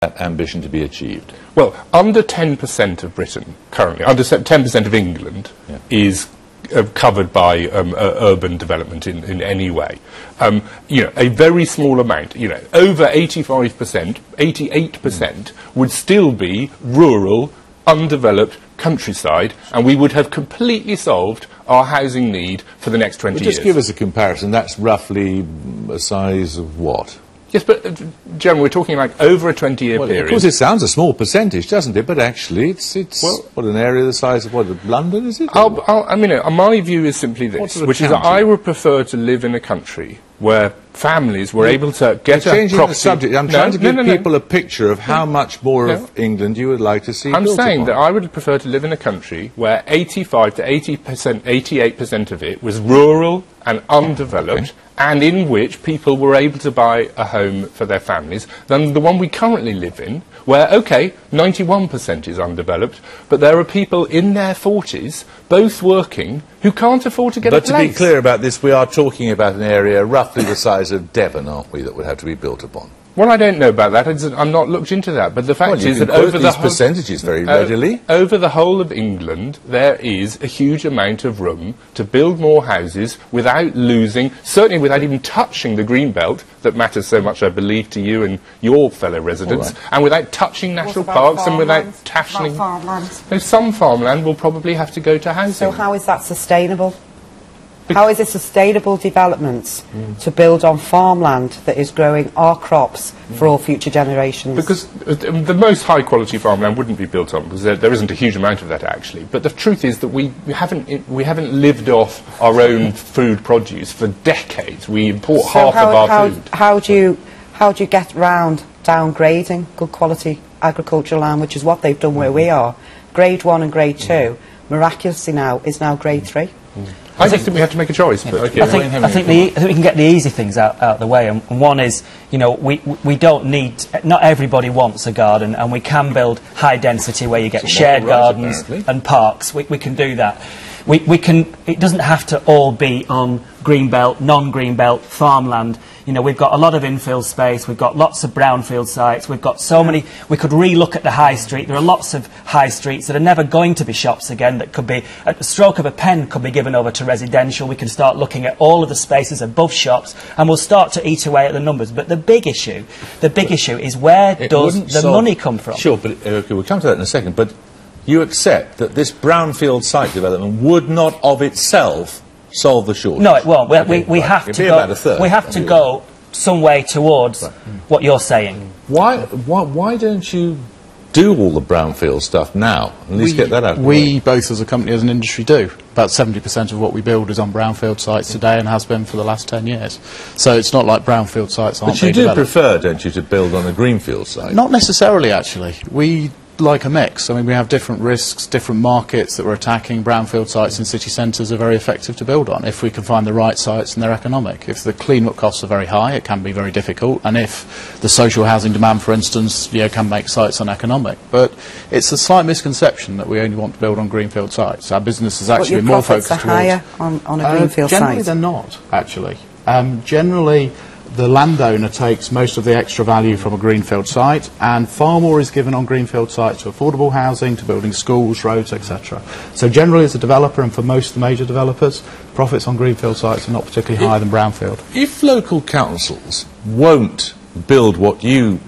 that ambition to be achieved? Well, under 10% of Britain currently, under 10% of England is covered by urban development in any way. You know, a very small amount, you know, over 85%, 88% would still be rural, undeveloped countryside, and we would have completely solved our housing need for the next 20 years. Just give us a comparison. That's roughly a size of what? Yes, but, Jeremy, we're talking like over a 20-year period. Of course, it sounds a small percentage, doesn't it? But actually, it's well, what, an area the size of, what, London, is it? I mean, my view is simply this, which is that I would prefer to live in a country where families were able to get a property... Changing the subject. I'm trying to give people a picture of how much more of England you would like to see I'm saying upon. that I would prefer to live in a country where 85 to 80%, 88% of it was rural and undeveloped, and in which people were able to buy a home for their families, than the one we currently live in, where, OK, 91% is undeveloped, but there are people in their 40s, both working, who can't afford to get a place. But to be clear about this, we are talking about an area roughly the size of Devon, aren't we, that would have to be built upon? Well, I don't know about that. I'm not looked into that. But the fact is that over the percentages very readily. Over the whole of England, there is a huge amount of room to build more houses without losing, certainly without even touching the green belt that matters so much, I believe, to you and your fellow residents, and without touching national parks and without taxing. Some farmland will probably have to go to housing. So how is that sustainable? How is it sustainable development to build on farmland that is growing our crops for all future generations? Because the most high-quality farmland wouldn't be built on, because there isn't a huge amount of that, actually. But the truth is that we haven't lived off our own food produce for decades. We import half of our food. How do you get round downgrading good quality agricultural land, which is what they've done where we are? Grade 1 and Grade 2, miraculously now, is now Grade 3. I think we have to make a choice. But I think we can get the easy things out of the way. And one is, you know, we don't need. Not everybody wants a garden, and we can build high density where you get shared gardens and parks. We can do that. We can. It doesn't have to all be on green belt, non-green belt farmland. You know, we've got a lot of infill space, we've got lots of brownfield sites, we've got so many, we could re-look at the high street. There are lots of high streets that are never going to be shops again, that could be, at the stroke of a pen, could be given over to residential. We can start looking at all of the spaces above shops, and we'll start to eat away at the numbers. But the big issue is where does the money come from? Sure, but okay, we'll come to that in a second, but you accept that this brownfield site development would not of itself solve the shortage? No, it won't. We have to go. We have to go some way towards what you're saying. Why don't you do all the brownfield stuff now? At least get that out of the way. We both, as a company, as an industry, do. About 70% of what we build is on brownfield sites today, and has been for the last 10 years. So it's not like brownfield sites aren't being developed. But you do prefer, don't you, to build on a greenfield site? Not necessarily, actually. We like a mix. I mean, we have different risks, different markets that we're attacking. Brownfield sites in city centres are very effective to build on if we can find the right sites and they're economic. If the clean-up costs are very high, it can be very difficult, and if the social housing demand, for instance, can make sites uneconomic. But it's a slight misconception that we only want to build on greenfield sites. Our business is actually more focused towards... But your profits are higher on a greenfield site? Generally they're not, actually. Generally, the landowner takes most of the extra value from a greenfield site, and far more is given on greenfield sites to affordable housing, to building schools, roads, etc. So generally, as a developer, and for most of the major developers, profits on greenfield sites are not particularly higher than brownfield. If local councils won't build what you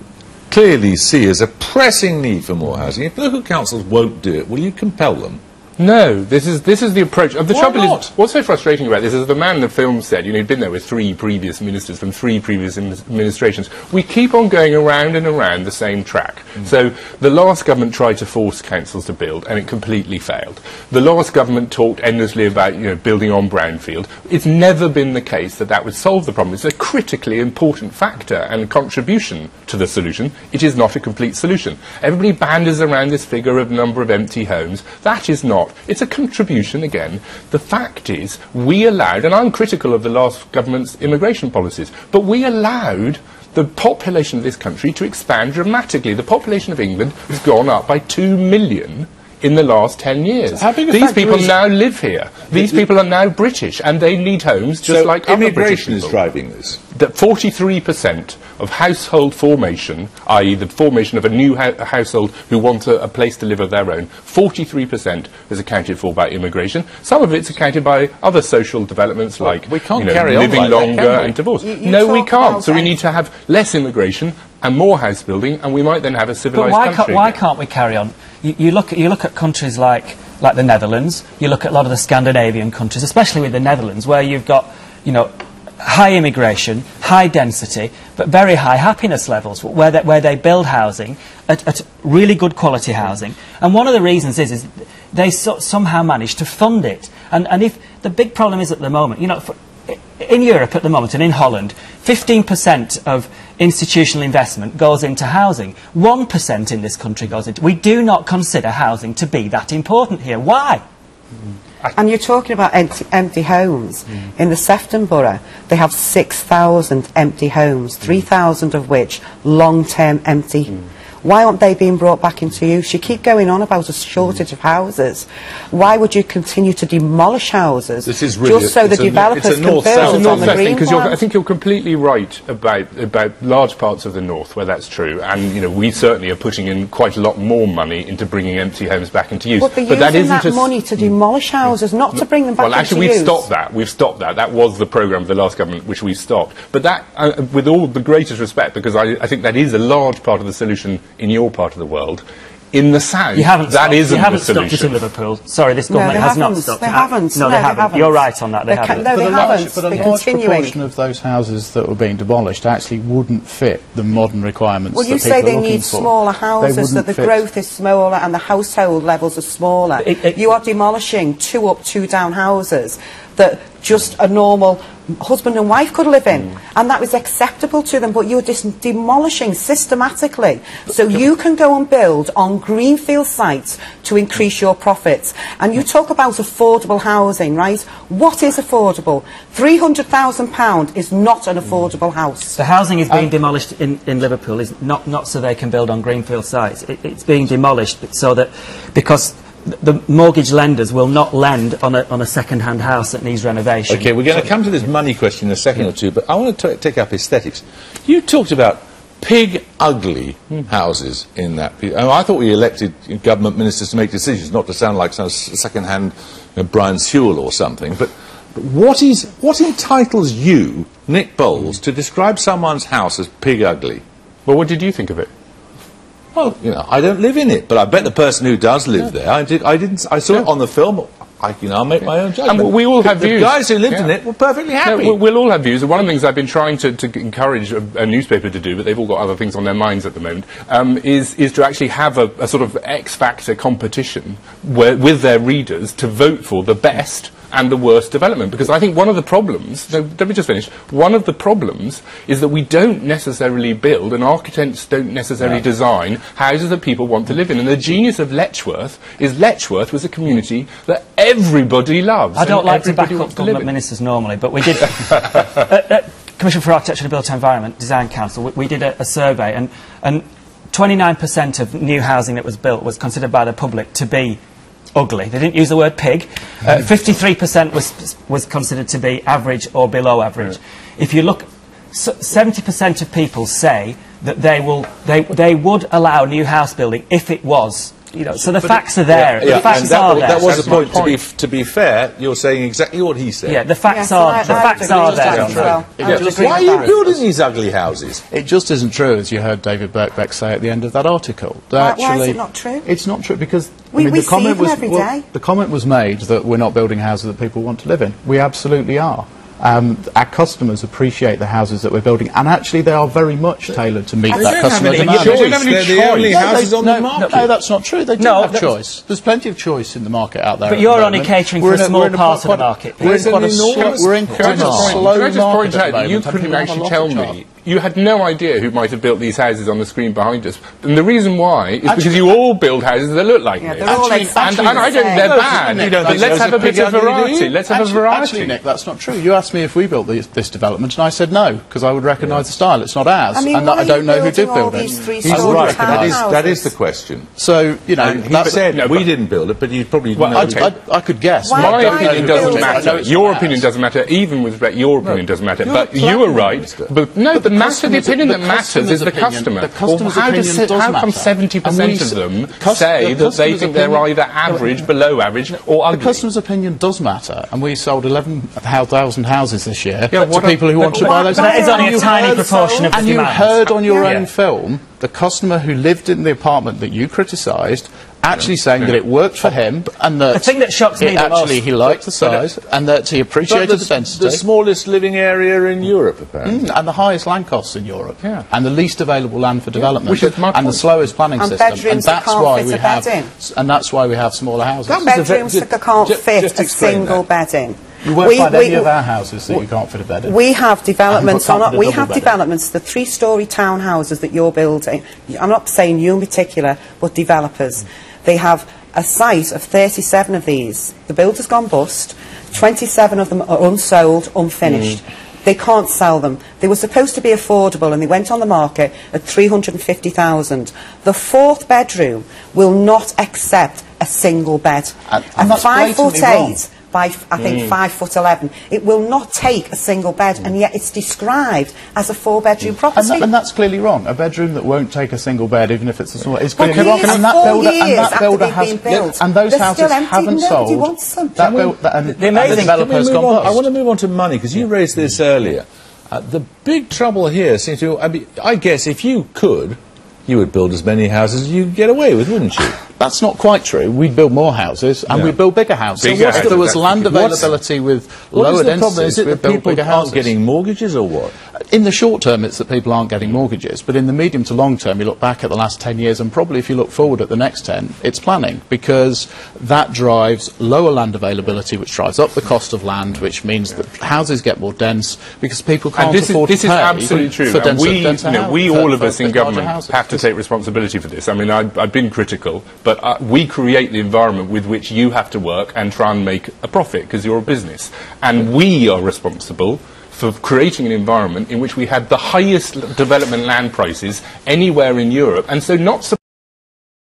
clearly see as a pressing need for more housing, if local councils won't do it, will you compel them? No, this is the approach. The trouble not? is, what's so frustrating about this is the man in the film said, you know, he'd been there with 3 previous ministers from 3 previous administrations. We keep on going around and around the same track. So the last government tried to force councils to build, and it completely failed. The last government talked endlessly about, you know, building on brownfield. It's never been the case that that would solve the problem. It's a critically important factor and a contribution to the solution. It is not a complete solution. Everybody bandies around this figure of number of empty homes. That is not. It's a contribution again. The fact is, we allowed, and I'm critical of the last government's immigration policies, but we allowed the population of this country to expand dramatically. The population of England has gone up by 2 million in the last 10 years. So these people now live here. These people are now British, and they need homes just like other British people. Immigration is driving this. that 43% of household formation, i.e. the formation of a new household who want a place to live of their own, 43% is accounted for by immigration. Some of it's accounted by other social developments like we can't carry on living like that, longer can we? and divorce. You We talk can't. about So we need to have less immigration and more house building, and we might then have a civilised But country. why can't we carry on? You look at countries like the Netherlands. You look at a lot of the Scandinavian countries, especially with the Netherlands, where you've got, you know, high immigration, high density, but very high happiness levels, where they build housing at really good quality housing. And one of the reasons is they somehow manage to fund it. And if the big problem is at the moment, you know, in Europe at the moment and in Holland, 15% of institutional investment goes into housing. 1% in this country goes into... We do not consider housing to be that important here. Why? And you're talking about empty homes. In the Sefton borough, they have 6,000 empty homes, 3,000 of which long-term empty. Why aren't they being brought back into use? You keep going on about a shortage of houses. Why would you continue to demolish houses this is really just so the developers can build on the green because plan? I think you're completely right about large parts of the north where that's true, and you know we certainly are putting in quite a lot more money into bringing empty homes back into use. But they're that using isn't that money to demolish houses, not to bring them back into use. Well, actually, we've stopped that. We've stopped that. That was the programme of the last government, which we stopped. But that, with all the greatest respect, because I think that is a large part of the solution in your part of the world. In the south, that isn't you haven't the solution. stopped it in Liverpool. Sorry, this government has not stopped it. They haven't. No, they haven't. You're right on that. They haven't. No, they haven't. But a They're large continuing. proportion of those houses that were being demolished actually wouldn't fit the modern requirements Well, that you people say are they looking need for. smaller They houses, that wouldn't the fit. growth is smaller and the household levels are smaller. You are demolishing 2 up, 2 down houses that just a normal husband and wife could live in, and that was acceptable to them, but you're demolishing systematically. So you can go and build on greenfield sites to increase your profits. And you talk about affordable housing, right? What is affordable? £300,000 is not an affordable house. The housing is being demolished in Liverpool is not so they can build on greenfield sites. It's being demolished so that because the mortgage lenders will not lend on a second-hand house that needs renovation. OK, we're going to come to this money question in a second or two, but I want to take up aesthetics. You talked about pig-ugly houses in that. I thought we elected government ministers to make decisions, not to sound like some second-hand Brian Sewell or something, but what entitles you, Nick Bowles, to describe someone's house as pig-ugly? Well, what did you think of it? Well, you know, I don't live in it, but I bet the person who does live there, I saw it on the film. I'll make my own judgment. And we all have views. The guys who lived in it were perfectly happy. No, we'll all have views. And one of the things I've been trying to encourage a newspaper to do, but they've all got other things on their minds at the moment, is to actually have a sort of X-Factor competition with their readers to vote for the best and the worst development. Because I think one of the problems, let me just finish, one of the problems is that we don't necessarily build, and architects don't necessarily design houses that people want to live in. And the genius of Letchworth is Letchworth was a community that everybody loves. I don't like to back everybody up wants to live government in. ministers normally, but we did... Commission for Architecture and Built Environment, Design Council, we did a survey, and 29% of new housing that was built was considered by the public to be ugly. They didn't use the word pig. 53% was considered to be average or below average. If you look, 70% of people say that they would allow new house building if it was. You know, so the facts are there. The facts are there. That was the point. To be fair, you're saying exactly what he said. Yeah, the facts Yes, are I there. as well. Why are you building these ugly houses? It just isn't true, as you heard David Birkbeck say at the end of that article. Why is it not true? It's not true because We the see comment them was every day. the comment was made that we're not building houses that people want to live in. We absolutely are. Our customers appreciate the houses that we're building, and actually they are very much tailored to meet that customer demand. They don't have any choice. They're the only houses on the market. No, that's not true. They do No, have choice. There's plenty of choice in the market out there. But at you're the only moment. catering We're for a in small we're in part of the quite market. We're in quite a Enormous- we're in Can I quite a just slow point market out at the that you moment, and couldn't people have a actually lot tell of me choice. you had no idea who might have built these houses on the screen behind us. And the reason why is because you all build houses that look like this. They're all exactly and I don't think they're bad. But let's have a bit of variety. Let's have a variety. Actually, Nick, that's not true. You asked me if we built this development, and I said no, because I would recognise the style. It's not ours, I mean, and I don't know who did build it. He's right, but that is the question. So, you know, he said we didn't build it, but you probably know. I could guess. My opinion doesn't matter. Your opinion doesn't matter. Even with respect, your opinion doesn't matter. But you were right. But no, the opinion that matters is the customer. How come 70% of them say that they think they're either average, below average, or ugly? The customer's opinion does matter, and we sold 11,000 houses this year to people who want to buy those. But that is only a tiny proportion of the demand. And you heard on your own film the customer who lived in the apartment that you criticised actually saying that it worked for him, and that the thing that shocks me the most, he liked the size, and that he appreciated the density. The smallest living area in Europe, apparently. And the highest land costs in Europe. And the least available land for development. Which is my and the slowest planning and system. Bedrooms that can't fit a bed in. And that's why we have smaller houses. Bedrooms that can't fit a single bed in. You won't find any of our houses that you can't fit a bed in. We have developments the 3-storey townhouses that you're building. I'm not saying you in particular, but developers. They have a site of 37 of these. The builder's gone bust. 27 of them are unsold, unfinished. They can't sell them. They were supposed to be affordable, and they went on the market at 350,000. The 4th bedroom will not accept a single bed. And that's 5'8" by, I think, 5'11". It will not take a single bed, and yet it's described as a 4-bedroom property. And that's clearly wrong. A bedroom that won't take a single bed, even if it's a small, is But clearly wrong. And that builder has, and those they're houses still empty. haven't Nobody sold. wants them. The amazing developer's gone bust. I want to move on to money, because you raised this earlier. The big trouble here seems to be, I guess if you could, you would build as many houses as you could get away with, wouldn't you? That's not quite true. We'd build more houses, and we'd build bigger houses. If there was land availability with lower densities, is it we'd that build people bigger aren't houses. getting mortgages, or what? In the short term, it's that people aren't getting mortgages, but in the medium to long term, you look back at the last 10 years, and probably if you look forward at the next 10, it's planning, because that drives lower land availability, which drives up the cost of land, which means that houses get more dense, because people can't afford to pay. This is absolutely true. For we all of us in government houses. have to take responsibility for this. I mean, I've been critical, but we create the environment with which you have to work and try and make a profit, because you're a business. And we are responsible for creating an environment in which we had the highest development land prices anywhere in Europe, and so not